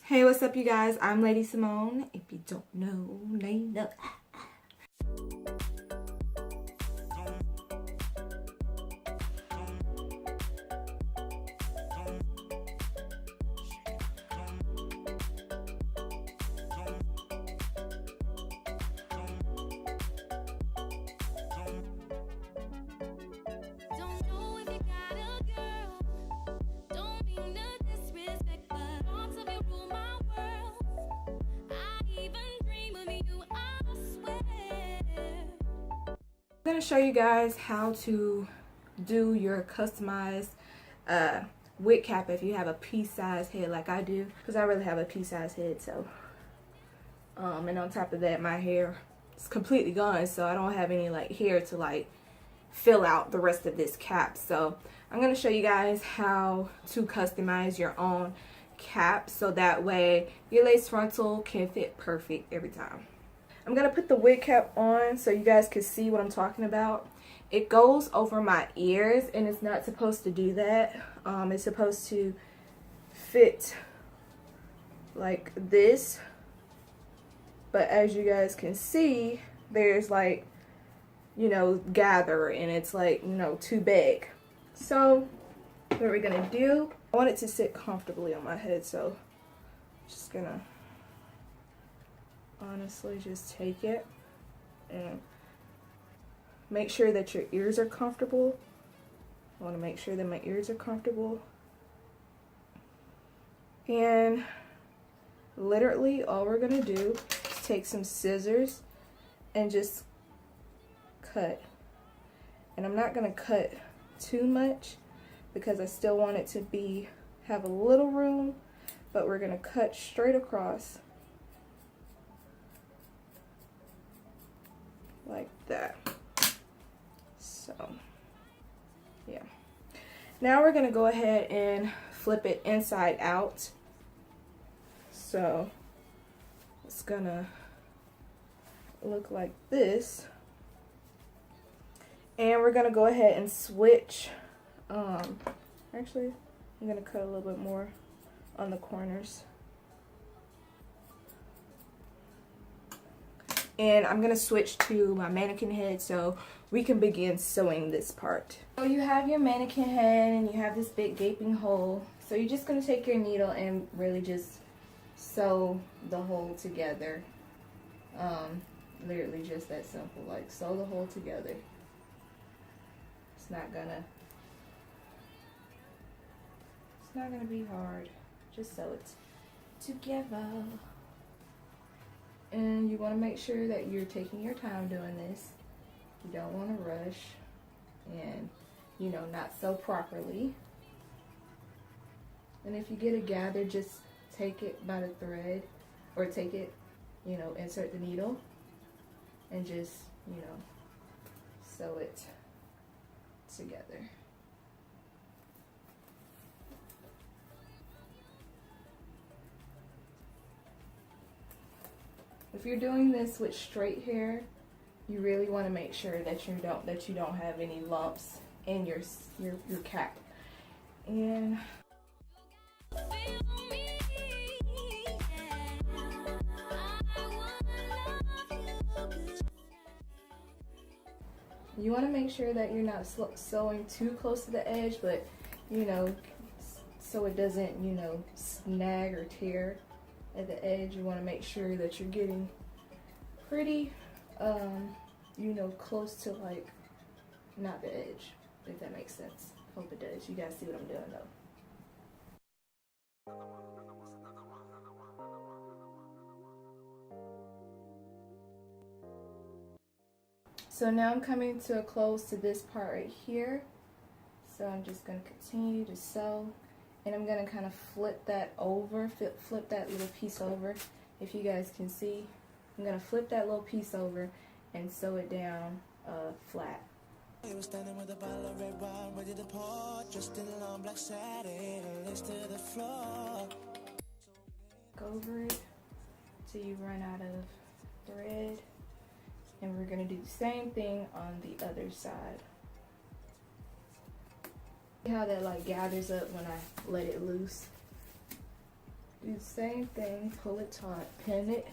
Hey, what's up, you guys? I'm Lady Simone. If you don't know, they know. I'm going to show you guys how to do your customized wig cap if you have a pea-sized head like I do, because I really have a pea-sized head. So and on top of that, my hair is completely gone, so I don't have any like hair to like fill out the rest of this cap. So I'm going to show you guys how to customize your own cap so that way your lace frontal can fit perfect every time. I'm going to put the wig cap on so you guys can see what I'm talking about. It goes over my ears, and it's not supposed to do that. It's supposed to fit like this. But as you guys can see, there's like, you know, gather, and it's like, you know, too big. So what we're going to do, I want it to sit comfortably on my head, so I'm just going to honestly just take it and make sure that your ears are comfortable. I want to make sure that my ears are comfortable. And literally all we're going to do is take some scissors and just cut. And I'm not going to cut too much because I still want it to have a little room, but we're going to cut straight across like that. So yeah, now we're gonna go ahead and flip it inside out. So it's gonna look like this, and we're gonna go ahead and switch. Actually, I'm gonna cut a little bit more on the corners. And I'm going to switch to my mannequin head so we can begin sewing this part. So you have your mannequin head and you have this big gaping hole. So you're just going to take your needle and really just sew the hole together. Literally just that simple, like sew the hole together. It's not gonna be hard. Just sew it together. And you want to make sure that you're taking your time doing this. You don't want to rush and, you know, not sew properly. And if you get a gather, just take it by the thread, or take it, you know, insert the needle and just, you know, sew it together. If you're doing this with straight hair, you really want to make sure that you don't have any lumps in your cap. And you want to make sure that you're not sewing too close to the edge, but, you know, so it doesn't, you know, snag or tear at the edge. You want to make sure that you're getting pretty, you know, close to, like, not the edge, if that makes sense. Hope it does. You guys see what I'm doing though. So now I'm coming to a close to this part right here. So I'm just going to continue to sew. And I'm going to kind of flip that over, flip that little piece over. If you guys can see, I'm going to flip that little piece over and sew it down flat. He was standing with a bottle of red wine, ready to pour, just in long black satin, legs to the floor. Go over it till you run out of thread. And we're going to do the same thing on the other side. See how that like gathers up when I let it loose? Do the same thing, pull it taut, pin it.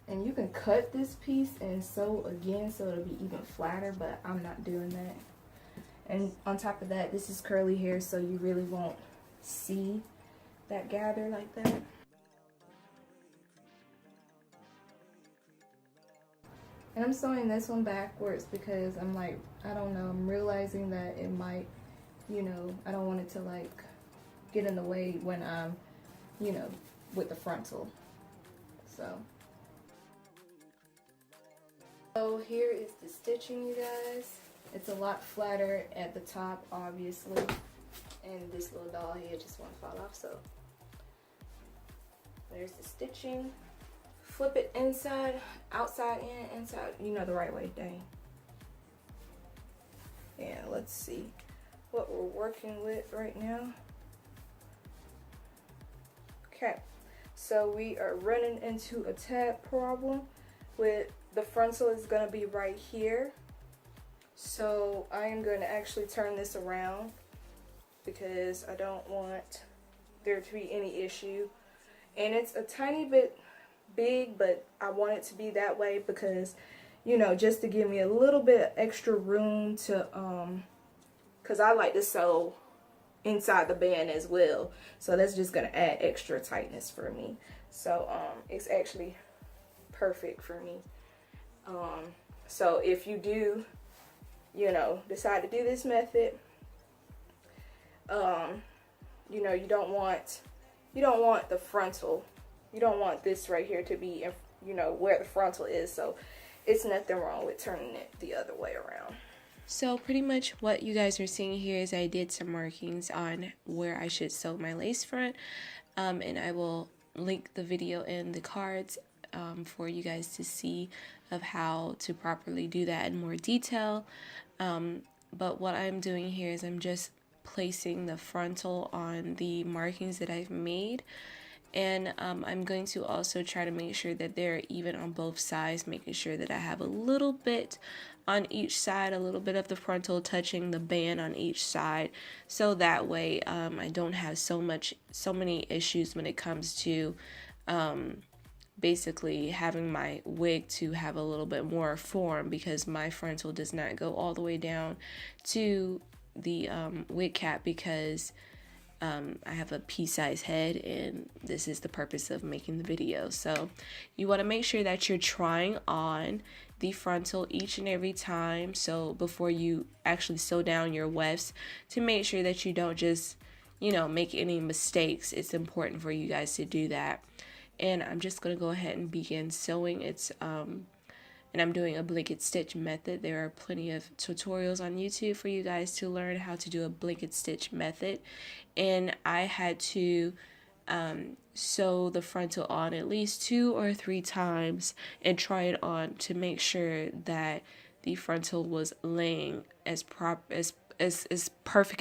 And you can cut this piece and sew again so it'll be even flatter, but I'm not doing that. And on top of that, this is curly hair, so you really won't see that gather like that. And I'm sewing this one backwards because I'm like, I don't know, I'm realizing that it might, you know, I don't want it to like get in the way when I'm, you know, with the frontal. So here is the stitching, you guys. It's a lot flatter at the top, obviously. And this little doll here just won't fall off, so. There's the stitching. Flip it inside, outside in, inside. You know the right way, dang. Yeah, let's see what we're working with right now. Okay, so we are running into a tab problem with the frontal is gonna be right here. So I am going to actually turn this around because I don't want there to be any issue. And it's a tiny bit big, but I want it to be that way because, you know, just to give me a little bit extra room to, because I like to sew inside the band as well. So that's just going to add extra tightness for me. So it's actually perfect for me. So if you do, you know, decide to do this method, you know, you don't want the frontal, you don't want this right here to be, you know, where the frontal is. So it's nothing wrong with turning it the other way around. So pretty much what you guys are seeing here is I did some markings on where I should sew my lace front, and I will link the video in the cards for you guys to see of how to properly do that in more detail. But what I'm doing here is I'm just placing the frontal on the markings that I've made, and I'm going to also try to make sure that they're even on both sides, making sure that I have a little bit on each side, a little bit of the frontal touching the band on each side, so that way I don't have so many issues when it comes to basically having my wig to have a little bit more form, because my frontal does not go all the way down to the wig cap because I have a pea-sized head, and this is the purpose of making the video. So you want to make sure that you're trying on the frontal each and every time, so before you actually sew down your wefts, to make sure that you don't just, you know, make any mistakes. It's important for you guys to do that. And I'm just going to go ahead and begin sewing. And I'm doing a blanket stitch method. There are plenty of tutorials on YouTube for you guys to learn how to do a blanket stitch method. And I had to sew the frontal on at least 2 or 3 times and try it on to make sure that the frontal was laying as perfect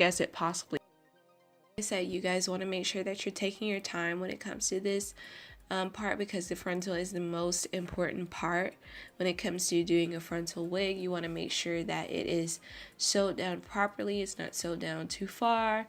as it possibly. Like I said, you guys want to make sure that you're taking your time when it comes to this part, because the frontal is the most important part when it comes to doing a frontal wig. You want to make sure that it is sewed down properly, it's not sewed down too far.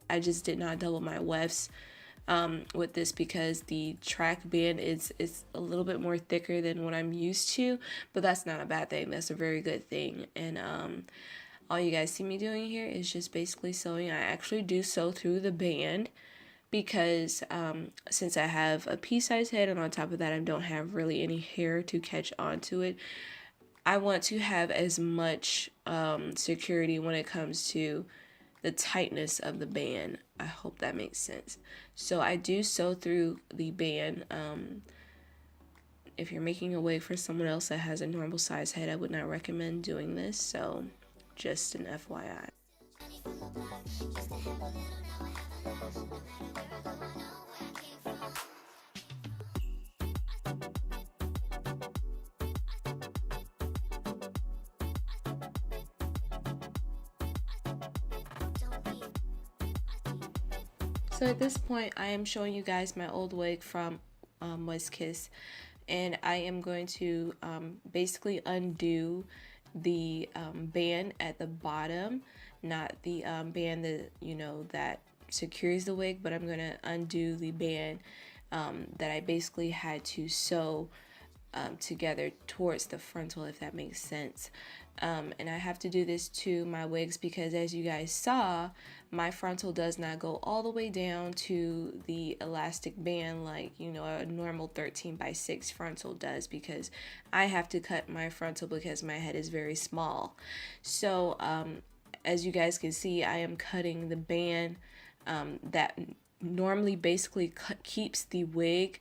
I just did not double my wefts with this because the track band is a little bit more thicker than what I'm used to, but that's not a bad thing. That's a very good thing. And all you guys see me doing here is just basically sewing. I actually do sew through the band because since I have a pea-sized head, and on top of that I don't have really any hair to catch onto it, I want to have as much security when it comes to the tightness of the band. I hope that makes sense. So I do sew through the band. If you're making a wig for someone else that has a normal size head, I would not recommend doing this. So just an FYI. So at this point, I am showing you guys my old wig from WIG, and I am going to basically undo the band at the bottom, not the band that that secures the wig, but I'm going to undo the band that I basically had to sew together towards the frontal, if that makes sense. And I have to do this to my wigs because, as you guys saw, my frontal does not go all the way down to the elastic band like a normal 13x6 frontal does, because I have to cut my frontal because my head is very small. So as you guys can see, I am cutting the band that normally basically keeps the wig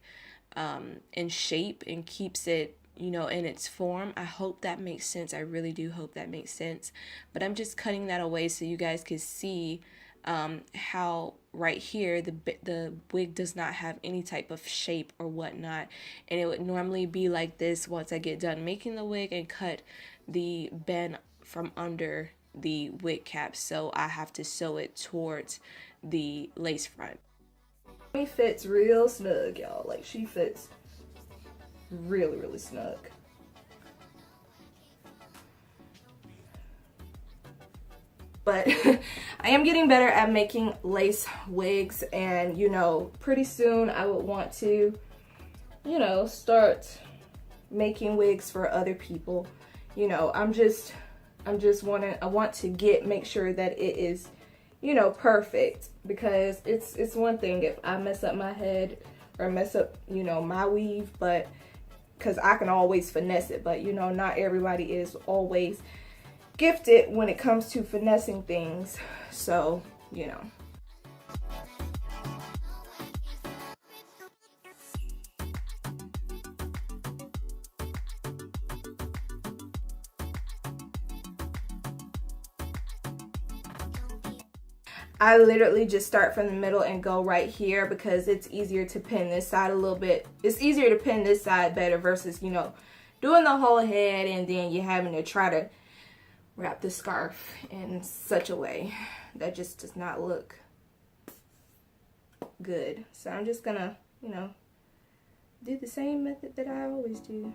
in shape and keeps it in its form. I hope that makes sense. I really do hope that makes sense. But I'm just cutting that away so you guys can see how right here the wig does not have any type of shape or whatnot, and it would normally be like this once I get done making the wig and cut the band from under the wig cap. So I have to sew it towards the lace front. She fits real snug, y'all. Like, she fits really, really snug. But I am getting better at making lace wigs, and pretty soon I would want to start making wigs for other people. I want to make sure that it is perfect, because it's one thing if I mess up my head or mess up my weave, but because I can always finesse it, but not everybody is always gifted when it comes to finessing things. So I literally just start from the middle and go right here, because it's easier to pin this side a little bit. It's easier to pin this side better versus, doing the whole head and then you having to try to wrap the scarf in such a way that just does not look good. So I'm just gonna, do the same method that I always do.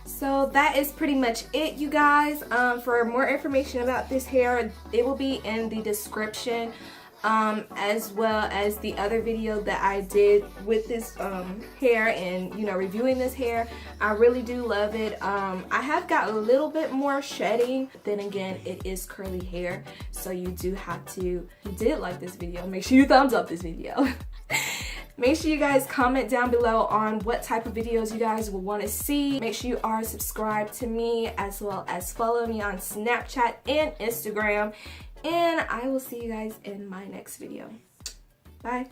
So that is pretty much it, you guys. For more information about this hair, it will be in the description. as well as the other video that I did with this hair and, you know, reviewing this hair. I really do love it. I have got a little bit more shedding, then again, it is curly hair, so you do have to, if you did like this video, make sure you thumbs up this video. Make sure you guys comment down below on what type of videos you guys will want to see. Make sure you are subscribed to me, as well as follow me on Snapchat and Instagram. And I will see you guys in my next video. Bye.